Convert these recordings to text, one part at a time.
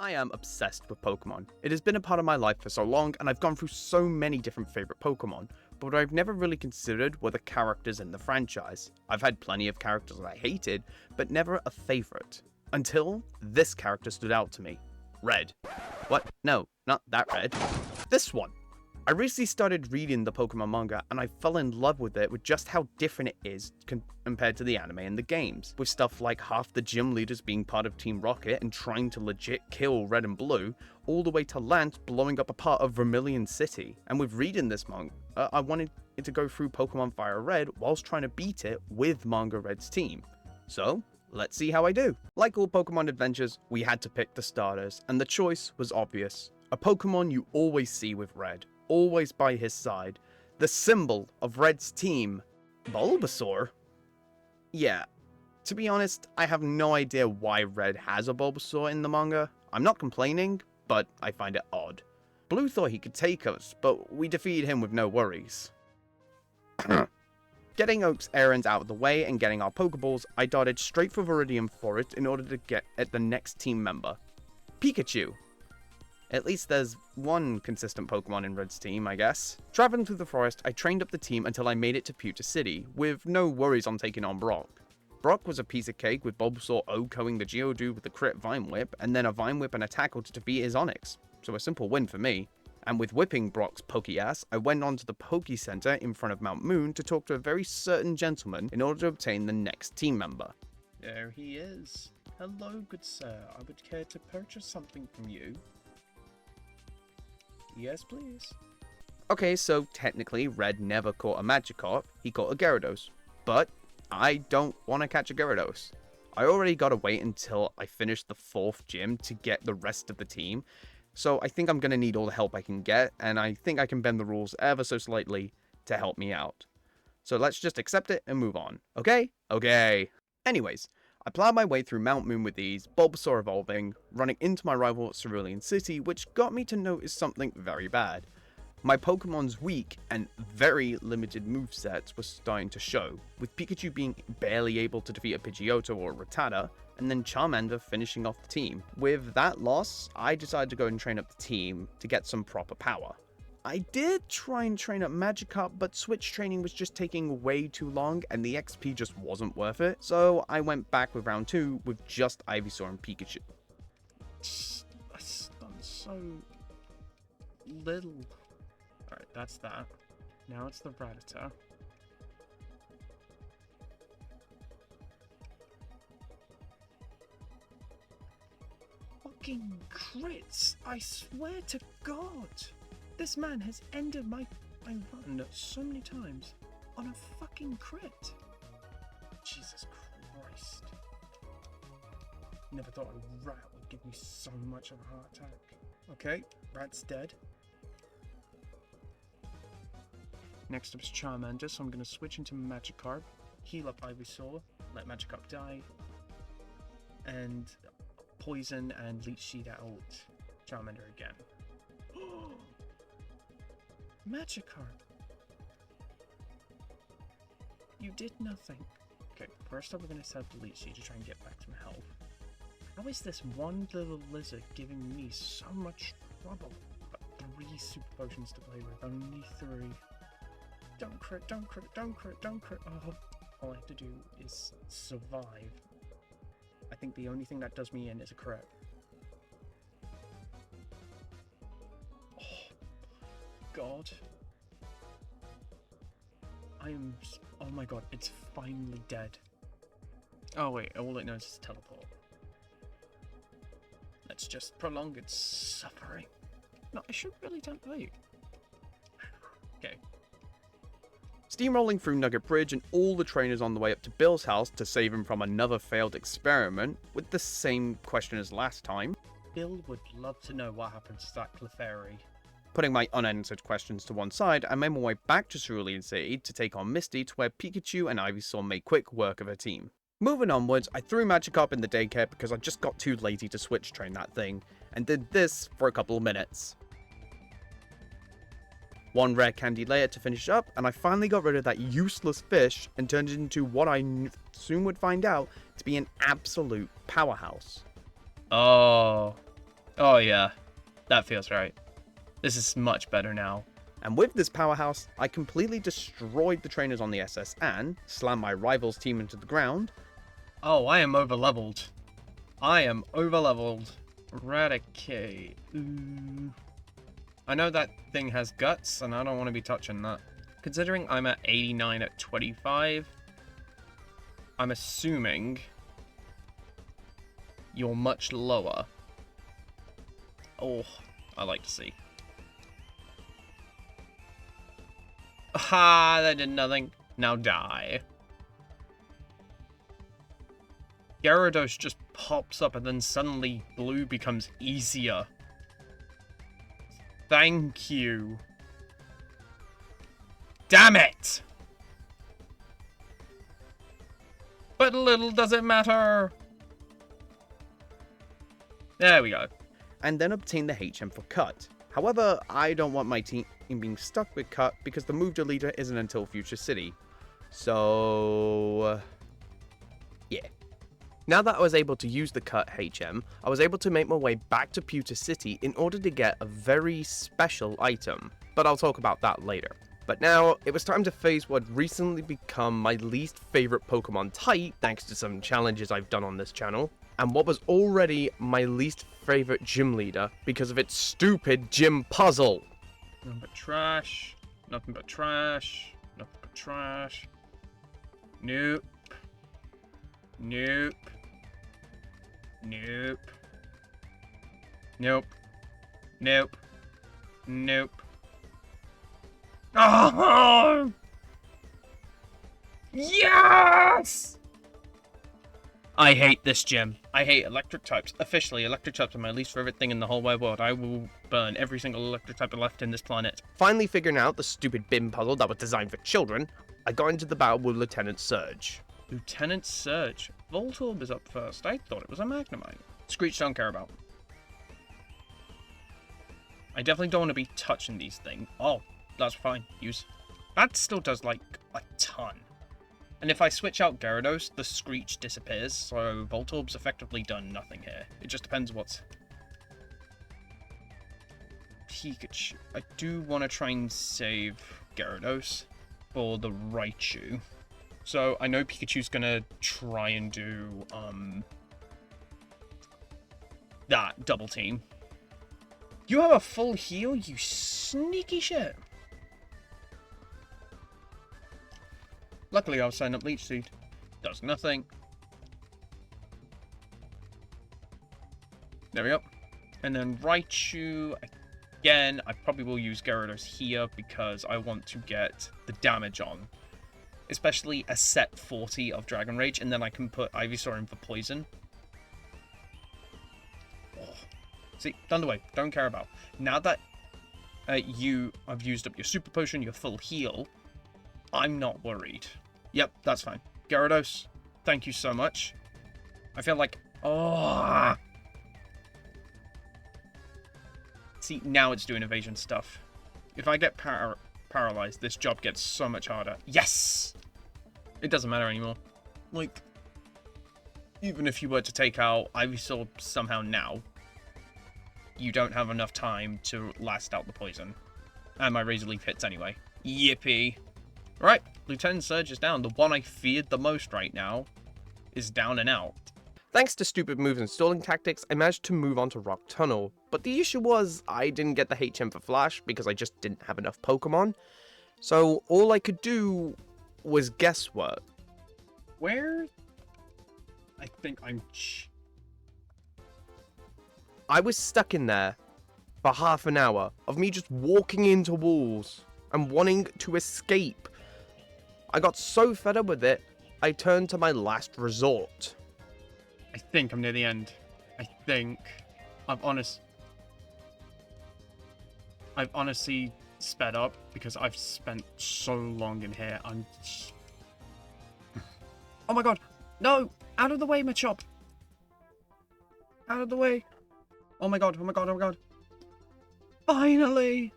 I am obsessed with Pokemon. It has been a part of my life for so long, and I've gone through so many different favorite Pokemon, but what I've never really considered were the characters in the franchise. I've had plenty of characters that I hated, but never a favorite. Until this character stood out to me. Red. What? No, not that Red. This one. I recently started reading the Pokemon manga, and I fell in love with it with just how different it is compared to the anime and the games, with stuff like half the gym leaders being part of Team Rocket and trying to legit kill Red and Blue, all the way to Lance blowing up a part of Vermilion City. And with reading this manga, I wanted it to go through Pokemon Firered whilst trying to beat it with Manga Red's team. So, let's see how I do. Like all Pokemon adventures, we had to pick the starters, and the choice was obvious. A Pokemon you always see with Red, always by his side, the symbol of Red's team, Bulbasaur? Yeah, to be honest, I have no idea why Red has a Bulbasaur in the manga. I'm not complaining, but I find it odd. Blue thought he could take us, but we defeated him with no worries. Getting Oak's errands out of the way and getting our Pokeballs, I darted straight for Viridian Forest in order to get at the next team member, Pikachu. At least there's one consistent Pokemon in Red's team, I guess. Traveling through the forest, I trained up the team until I made it to Pewter City, with no worries on taking on Brock. Brock was a piece of cake, with Bulbasaur OHKOing the Geodude with a crit Vine Whip, and then a Vine Whip and a tackle to defeat his Onix. So a simple win for me. And with whipping Brock's Poké-ass, I went on to the Poké Center in front of Mount Moon to talk to a very certain gentleman in order to obtain the next team member. There he is. Hello, good sir. I would care to purchase something from you. Yes, please. Okay, so technically Red never caught a Magikarp, he caught a Gyarados. But I don't want to catch a Gyarados. I already gotta wait until I finish the 4th gym to get the rest of the team, so I think I'm gonna need all the help I can get, and I think I can bend the rules ever so slightly to help me out. So let's just accept it and move on, okay? Okay. Anyways, I plowed my way through Mount Moon with ease, Bulbasaur evolving, running into my rival Cerulean City, which got me to notice something very bad. My Pokemon's weak and very limited movesets were starting to show, with Pikachu being barely able to defeat a Pidgeotto or a Rattata, and then Charmander finishing off the team. With that loss, I decided to go and train up the team to get some proper power. I did try and train up Magikarp, but switch training was just taking way too long and the XP just wasn't worth it, so I went back with round 2 with just Ivysaur and Pikachu. That's done so little. Alright, that's that. Now it's the Rattata. Fucking crits! I swear to God! This man has ended my run so many times on a fucking crit. Jesus Christ. Never thought a rat would give me so much of a heart attack. Okay, rat's dead. Next up is Charmander, so I'm going to switch into Magikarp, heal up Ivysaur, let Magikarp die, and poison and leech seed out Charmander again. Magikarp! You did nothing. Okay, first up we're going to set up the leech seed to try and get back some health. How is this one little lizard giving me so much trouble? Got 3 super potions to play with, only 3. Don't crit, don't crit, don't crit, don't crit. Oh, all I have to do is survive. I think the only thing that does me in is a crit. Oh, God. Oh my God, it's finally dead. Oh wait, all it knows is teleport. Let's just prolong its suffering. No, I should really don't wait. Okay. Steamrolling through Nugget Bridge and all the trainers on the way up to Bill's house to save him from another failed experiment, with the same question as last time. Bill would love to know what happens to that Clefairy. Putting my unanswered questions to one side, I made my way back to Cerulean City to take on Misty to where Pikachu and Ivysaur made quick work of her team. Moving onwards, I threw Magikarp in the daycare because I just got too lazy to switch train that thing, and did this for a couple of minutes. One rare candy layer to finish up, and I finally got rid of that useless fish and turned it into what I soon would find out to be an absolute powerhouse. Oh, Oh yeah, that feels right. This is much better now. And with this powerhouse, I completely destroyed the trainers on the SS and slammed my rival's team into the ground. Oh, I am overleveled. I am overleveled. Eradicate. Ooh. I know that thing has guts, and I don't want to be touching that. Considering I'm at 89 at 25, I'm assuming you're much lower. Oh, I like to see. Ha! That did nothing. Now die. Gyarados just pops up and then suddenly blue becomes easier. Thank you. Damn it! But little does it matter. There we go. And then obtain the HM for Cut. However, I don't want my team being stuck with Cut because the move deleter isn't until Future City. So, yeah. Now that I was able to use the Cut HM, I was able to make my way back to Pewter City in order to get a very special item, but I'll talk about that later. But now, it was time to face what recently become my least favorite Pokemon type, thanks to some challenges I've done on this channel, and what was already my least favorite gym leader because of its stupid gym puzzle. Nothing but trash. Nothing but trash. Nothing but trash. Nope. Nope. Nope. Nope. Nope. Nope. Oh! Yes! I hate this gym. I hate electric types. Officially, electric types are my least favorite thing in the whole wide world. I will burn every single electric type left in this planet. Finally figuring out the stupid bin puzzle that was designed for children, I got into the battle with Lieutenant Surge. Lieutenant Surge. Voltorb is up first. I thought it was a Magnemite. Screech don't care about. I definitely don't want to be touching these things. Oh, that's fine. Use. That still does, like, a ton. And if I switch out Gyarados, the Screech disappears, so Voltorb's effectively done nothing here. It just depends what's... Pikachu. I do want to try and save Gyarados for the Raichu. So I know Pikachu's gonna try and do, that double team. You have a full heal, you sneaky shit. Luckily, I'll sign up Leech Seed. Does nothing. There we go. And then Raichu, again, I probably will use Gyarados here because I want to get the damage on. Especially a set 40 of Dragon Rage, and then I can put Ivysaur in for poison. Oh. See, Thunderwave, don't care about. Now that you have used up your Super Potion, your full heal, I'm not worried. Yep, that's fine. Gyarados, thank you so much. I feel like... Oh! See, now it's doing evasion stuff. If I get paralyzed, this job gets so much harder. Yes! It doesn't matter anymore. Like, even if you were to take out Ivysaur somehow now, you don't have enough time to last out the poison. And my Razor Leaf hits anyway. Yippee. Right, Lieutenant Surge is down. The one I feared the most right now is down and out. Thanks to stupid moves and stalling tactics, I managed to move on to Rock Tunnel, but the issue was I didn't get the HM for Flash because I just didn't have enough Pokemon. So all I could do was guesswork. Where? I think I'm... I was stuck in there for half an hour of me just walking into walls and wanting to escape. I got so fed up with it, I turned to my last resort. I think I'm near the end. I think. I've honestly sped up because I've spent so long in here. Oh my god! No! Out of the way, Machop! Out of the way! Oh my god, oh my god, oh my god. Finally!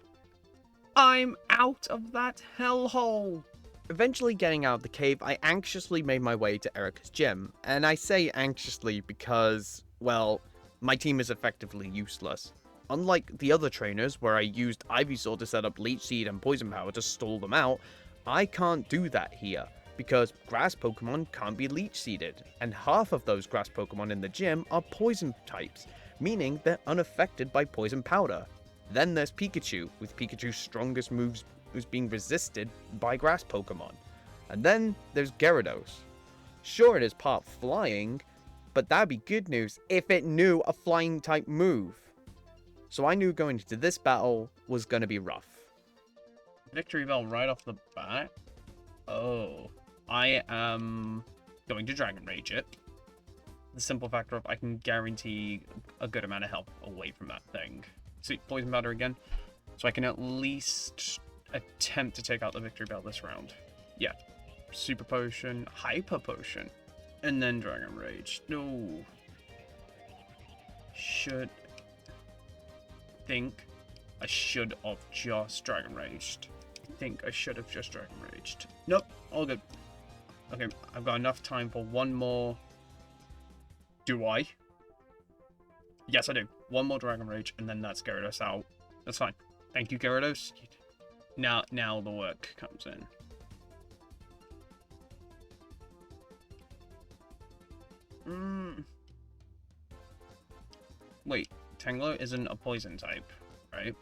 I'm out of that hellhole! Eventually getting out of the cave, I anxiously made my way to Erika's gym. And I say anxiously because, well, my team is effectively useless. Unlike the other trainers where I used Ivysaur to set up Leech Seed and Poison Power to stall them out, I can't do that here, because grass Pokemon can't be Leech Seeded, and half of those grass Pokemon in the gym are poison types, meaning they're unaffected by Poison Powder. Then there's Pikachu, with Pikachu's strongest moves being resisted by grass Pokemon. And then there's Gyarados. Sure, it is part flying, but that'd be good news if it knew a flying type move. So I knew going into this battle was going to be rough. Victory Bell right off the bat. Oh. I am going to Dragon Rage it. The simple factor of I can guarantee a good amount of health away from that thing. See, Poison Powder again. So I can at least attempt to take out the Victory Bell this round. Yeah. Super Potion, Hyper Potion, and then Dragon Rage. No. Think I should have just Dragon Raged. Nope, all good. Okay, I've got enough time for one more. Do I? Yes, I do. One more Dragon Rage, and then that's Gyarados out. That's fine. Thank you, Gyarados. Now the work comes in. Wait, Tangela isn't a poison type, right?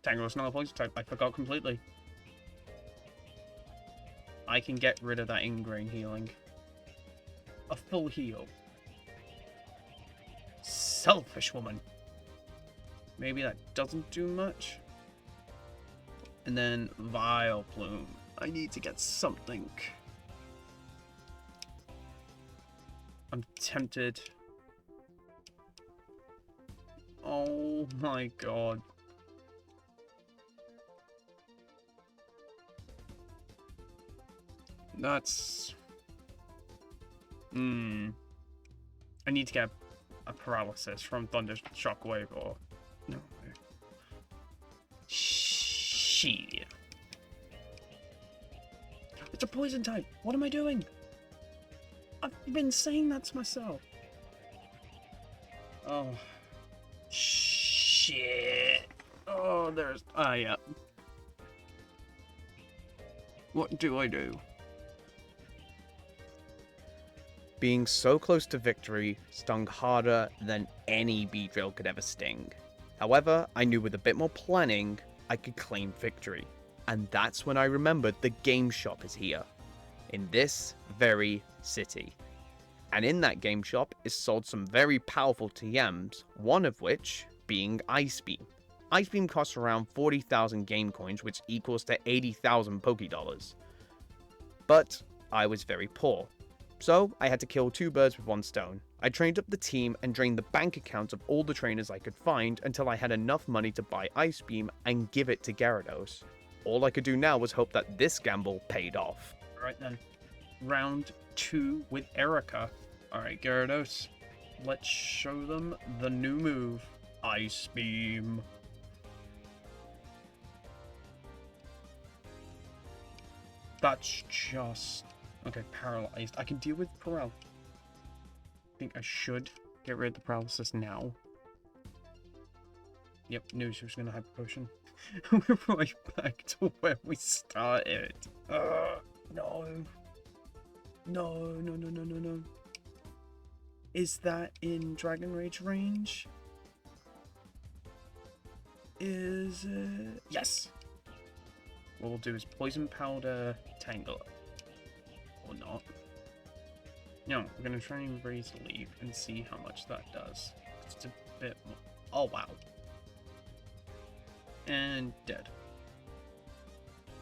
Tangela's not a poison type. I forgot completely. I can get rid of that ingrain healing. A full heal. Selfish woman. Maybe that doesn't do much. And then Vileplume. I need to get something. I'm tempted. Oh my god. That's... I need to get a paralysis from Thunder Shockwave or... No. Shit. It's a poison type. What am I doing? I've been saying that to myself. Oh. Shit. Oh, there's... Ah, yeah. What do I do? Being so close to victory stung harder than any Beedrill could ever sting. However, I knew with a bit more planning, I could claim victory. And that's when I remembered the game shop is here. In this very city. And in that game shop is sold some very powerful TMs, one of which being Ice Beam. Ice Beam costs around 40,000 game coins, which equals to 80,000 Pokédollars. But I was very poor. So I had to kill two birds with one stone. I trained up the team and drained the bank accounts of all the trainers I could find until I had enough money to buy Ice Beam and give it to Gyarados. All I could do now was hope that this gamble paid off. Alright then. Round 2 with Erika. Alright, Gyarados. Let's show them the new move. Ice Beam. That's just... Okay, paralyzed. I can deal with paralysis. I think I should get rid of the paralysis now. Yep, knew she was going to Hyper Potion. We're right back to where we started. No. No. Is that in Dragon Rage range? Is it? Yes. What we'll do is Poison Powder Tangela. Or not. No, we're going to try and raise Leaf and see how much that does. It's a bit more. Oh, wow. And dead.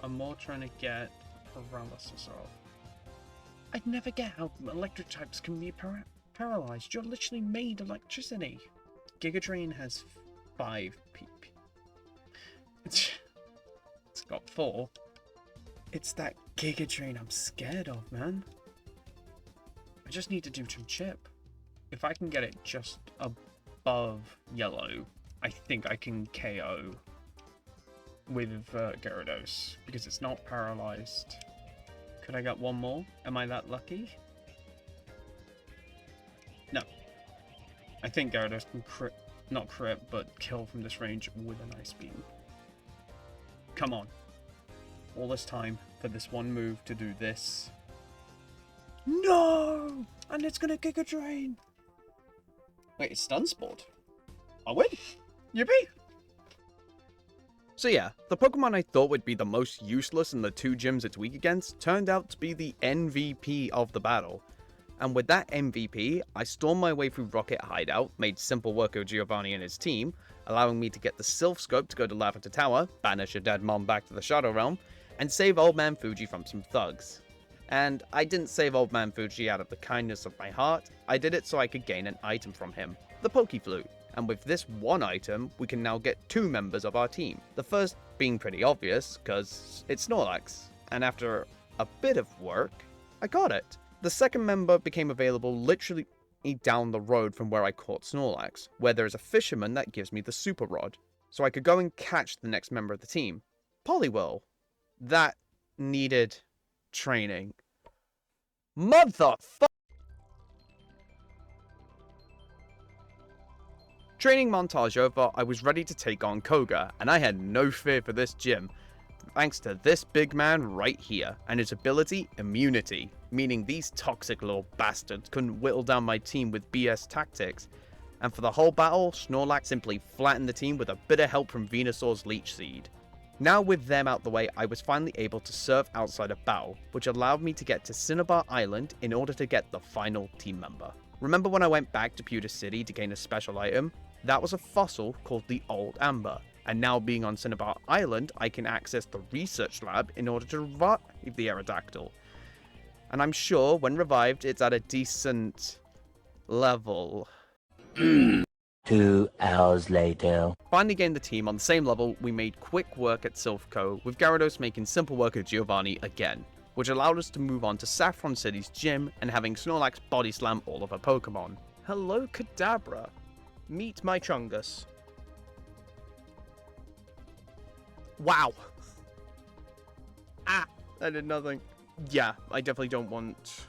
I'm more trying to get paralysis off. I'd never get how electric types can be paralyzed. You're literally made electricity. Giga Drain has 5 PP. It's got 4. It's that Giga Drain I'm scared of, man. I just need to do some chip. If I can get it just above yellow, I think I can KO with Gyarados, because it's not paralyzed. Could I get one more? Am I that lucky? No. I think Gyarados can crit, not crit, but kill from this range with an Ice Beam. Come on. All this time for this one move to do this. No! And it's gonna kick a drain. Wait, it's Stun Sport. I win! Yippee! So yeah, the Pokemon I thought would be the most useless in the two gyms it's weak against turned out to be the MVP of the battle. And with that MVP, I stormed my way through Rocket Hideout, made simple work of Giovanni and his team, allowing me to get the Sylph Scope to go to Lavender Tower, banish a dead mom back to the Shadow Realm, and save Old Man Fuji from some thugs. And I didn't save Old Man Fuji out of the kindness of my heart, I did it so I could gain an item from him, the Pokeflute. And with this one item, we can now get 2 members of our team. The first being pretty obvious, cause it's Snorlax. And after a bit of work, I got it. The second member became available literally down the road from where I caught Snorlax, where there's a fisherman that gives me the Super Rod. So I could go and catch the next member of the team. Poliwhirl. That needed training. Motherfucker! Training montage over, I was ready to take on Koga, and I had no fear for this gym, thanks to this big man right here, and his ability, Immunity, meaning these toxic little bastards couldn't whittle down my team with BS tactics, and for the whole battle, Snorlax simply flattened the team with a bit of help from Venusaur's Leech Seed. Now with them out the way, I was finally able to serve outside of battle, which allowed me to get to Cinnabar Island in order to get the final team member. Remember when I went back to Pewter City to gain a special item? That was a fossil called the Old Amber, and now being on Cinnabar Island, I can access the research lab in order to revive the Aerodactyl. And I'm sure when revived, it's at a decent level. 2 hours later. Finally gained the team on the same level, we made quick work at Silphco, with Gyarados making simple work of Giovanni again, which allowed us to move on to Saffron City's gym and having Snorlax body slam all of her Pokemon. Hello, Kadabra. Meet my Chungus. Wow. Ah, I did nothing. Yeah, I definitely don't want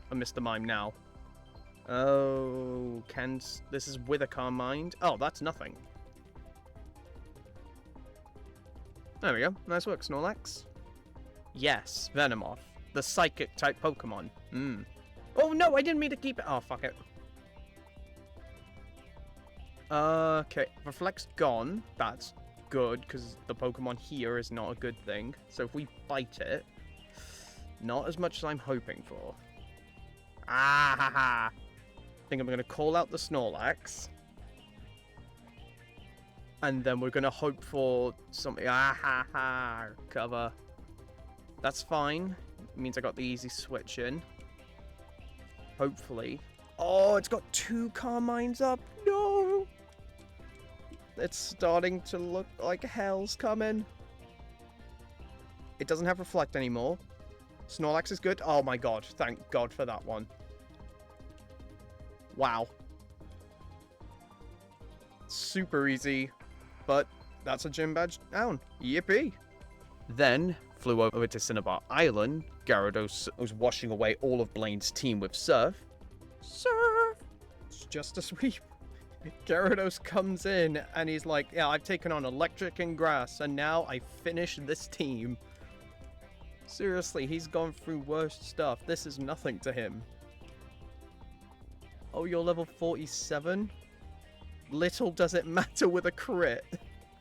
a Mr. Mime now. Oh, this is with a Carmine. Oh, that's nothing. There we go. Nice work, Snorlax. Yes, Venomoth. The psychic type Pokemon. Oh no, I didn't mean to keep it. Oh, fuck it. Okay, Reflect's gone. That's good, because the Pokemon here is not a good thing. So if we fight it, not as much as I'm hoping for. Ah ha ha. I think I'm going to call out the Snorlax. And then we're going to hope for something. Ah ha ha. Cover. That's fine. It means I got the easy switch in. Hopefully. Oh, it's got 2 Carmines up. No. It's starting to look like hell's coming. It doesn't have Reflect anymore. Snorlax is good. Oh my god. Thank God for that one. Wow. Super easy. But that's a gym badge down. Yippee. Then flew over to Cinnabar Island. Gyarados was washing away all of Blaine's team with Surf. Surf! It's just a sweep. Gyarados comes in and he's like, yeah, I've taken on Electric and Grass and now I finish this team. Seriously, he's gone through worse stuff. This is nothing to him. Oh, you're level 47? Little does it matter with a crit.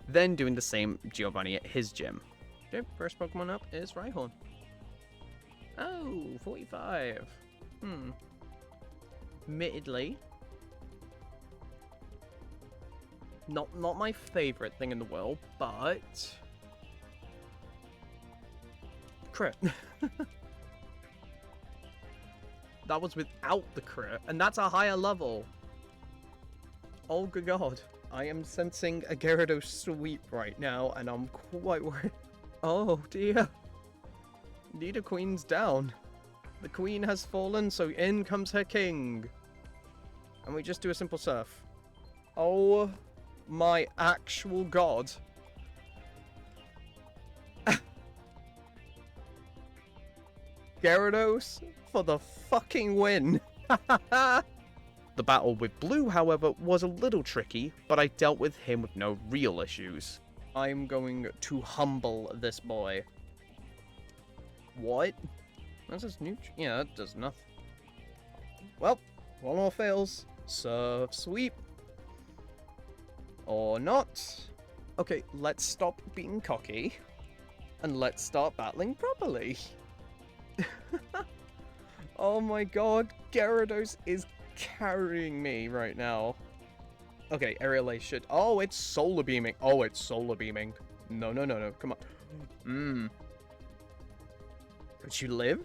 Then doing the same Giovanni at his gym. Okay, first Pokemon up is Rhyhorn. Oh, 45. Admittedly, not my favorite thing in the world, but crit. That was without the crit, and that's a higher level. Oh good god. I am sensing a Gyarados sweep right now, and I'm quite worried. Oh dear. Nidoqueen's down. The queen has fallen, so in comes her king. And we just do a simple surf. Oh my actual god. Gyarados for the fucking win. The The battle with Blue, however, was a little tricky, but I dealt with him with no real issues. I'm going to humble this boy. What? That's just neutral. Yeah, that does nothing. Well, one more fails. Surf sweep. Or not. Okay, let's stop being cocky. And let's start battling properly. Oh my god, Gyarados is carrying me right now. Okay, Aerial Ace should... Oh, it's Solar Beaming. Oh, it's Solar Beaming. No, no, no, no. Come on. Could you live?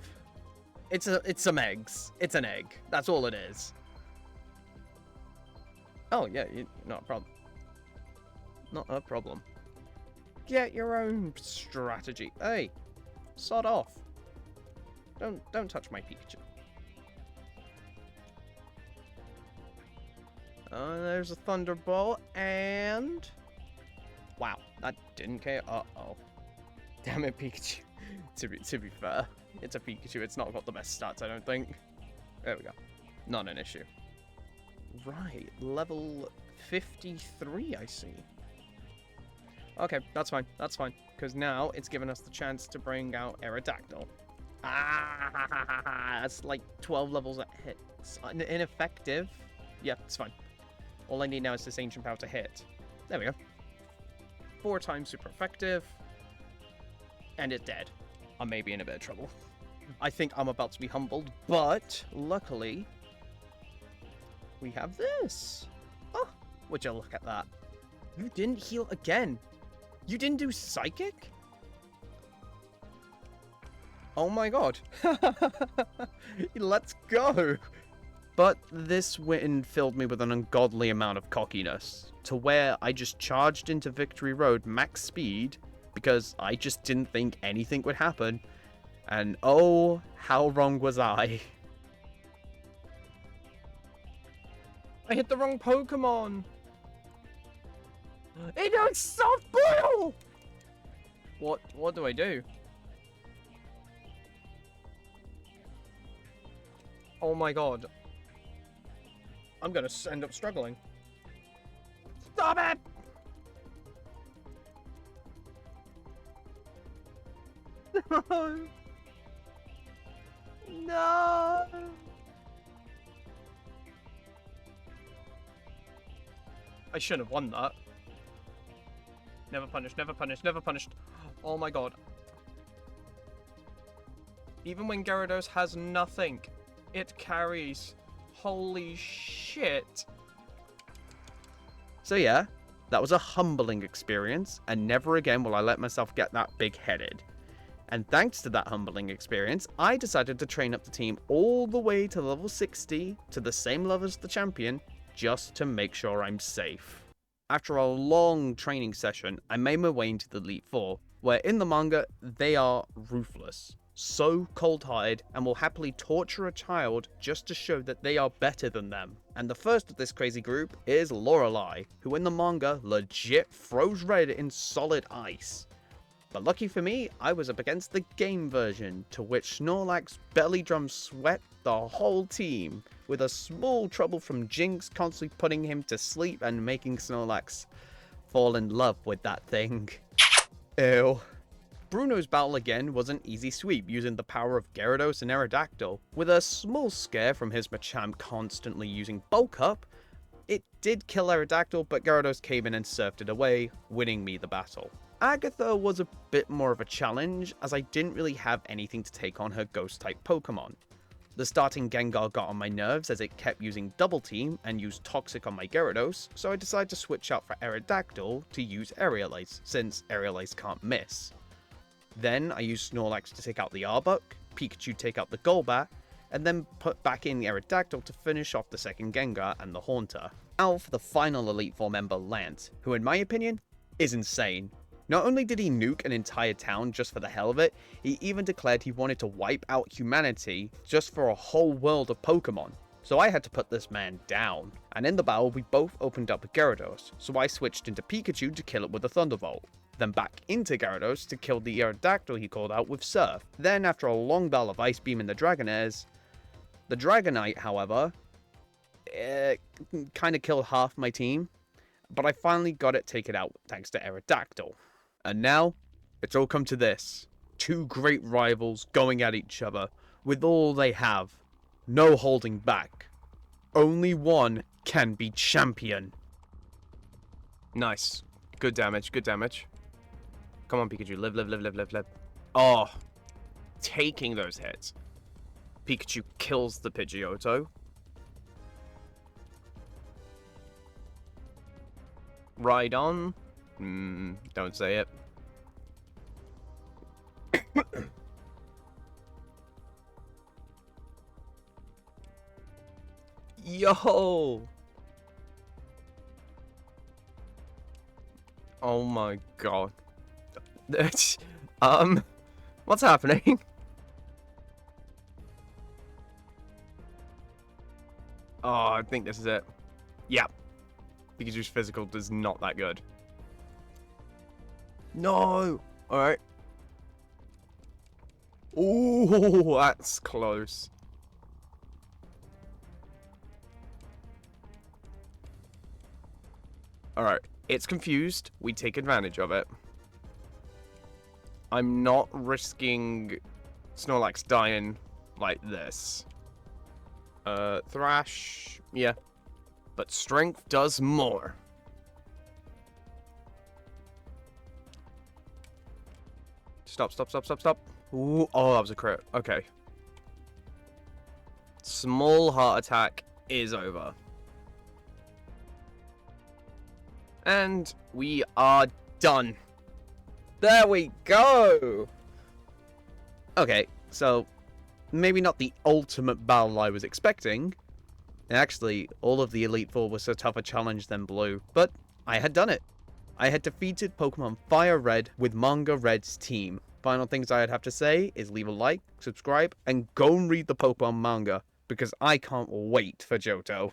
It's some eggs. It's an egg. That's all it is. Oh, yeah, not a problem. Not a problem. Get your own strategy. Hey, sod off. Don't touch my Pikachu. There's a Thunderbolt, and... Wow, that didn't care. Uh-oh. Damn it, Pikachu. To be fair, it's a Pikachu. It's not got the best stats, I don't think. There we go. Not an issue. Right, level 53, I see. Okay, that's fine. That's fine. Because now it's given us the chance to bring out Aerodactyl. Ah, that's like 12 levels at hit. It's ineffective. Yeah, it's fine. All I need now is this Ancient Power to hit. There we go. 4 times super effective. And it's dead. I may be in a bit of trouble. I think I'm about to be humbled, but luckily we have this. Oh, would you look at that? You didn't heal again. You didn't do Psychic? Oh my god. Let's go. But this win filled me with an ungodly amount of cockiness, to where I just charged into Victory Road max speed because I just didn't think anything would happen. And oh, how wrong was I? I hit the wrong Pokemon. It knows soft boil. What do I do? Oh my god. I'm gonna end up struggling. Stop it! No! No! I shouldn't have won that. Never punished, never punished, never punished. Oh my god. Even when Gyarados has nothing, it carries. Holy shit. So yeah, that was a humbling experience, and never again will I let myself get that big-headed. And thanks to that humbling experience, I decided to train up the team all the way to level 60, to the same level as the champion, just to make sure I'm safe. After a long training session, I made my way into the Elite Four, where in the manga, they are ruthless. So cold-hearted, and will happily torture a child just to show that they are better than them. And the first of this crazy group is Lorelei, who in the manga legit froze red in solid ice. But lucky for me, I was up against the game version, to which Snorlax belly drum sweat the whole team, with a small trouble from Jinx constantly putting him to sleep and making Snorlax fall in love with that thing. Ew. Bruno's battle again was an easy sweep using the power of Gyarados and Aerodactyl. With a small scare from his Machamp constantly using Bulk Up, it did kill Aerodactyl, but Gyarados came in and surfed it away, winning me the battle. Agatha was a bit more of a challenge, as I didn't really have anything to take on her Ghost-type Pokemon. The starting Gengar got on my nerves as it kept using Double Team and used Toxic on my Gyarados, so I decided to switch out for Aerodactyl to use Aerial Ace, since Aerial Ace can't miss. Then I used Snorlax to take out the Arbok, Pikachu take out the Golbat, and then put back in the Aerodactyl to finish off the second Gengar and the Haunter. Now for the final Elite Four member, Lance, who in my opinion is insane. Not only did he nuke an entire town just for the hell of it, he even declared he wanted to wipe out humanity just for a whole world of Pokemon. So I had to put this man down. And in the battle we both opened up with Gyarados, so I switched into Pikachu to kill it with a Thunderbolt. Then back into Gyarados to kill the Aerodactyl he called out with Surf. Then after a long battle of Ice Beam and the Dragonairs, the Dragonite, however, kind of killed half my team, but I finally got it taken out thanks to Aerodactyl. And now, it's all come to this. Two great rivals going at each other with all they have. No holding back. Only one can be champion. Nice. Good damage, good damage. Come on, Pikachu. Live, live, live, live, live, live. Oh. Taking those hits. Pikachu kills the Pidgeotto. Ride on. Don't say it. Yo! Oh my god. What's happening? Oh, I think this is it. Yeah. Pikachu's physical is not that good. No! Alright. Ooh, that's close. Alright, it's confused. We take advantage of it. I'm not risking Snorlax dying like this. Thrash, yeah. But strength does more. Stop, stop, stop, stop, stop. Ooh, oh, that was a crit. Okay. Small heart attack is over. And we are done. There we go! Okay, so maybe not the ultimate battle I was expecting. Actually, all of the Elite Four was a tougher challenge than Blue, but I had done it. I had defeated Pokemon Firered with Manga Red's team. Final things I'd have to say is leave a like, subscribe, and go and read the Pokemon manga, because I can't wait for Johto.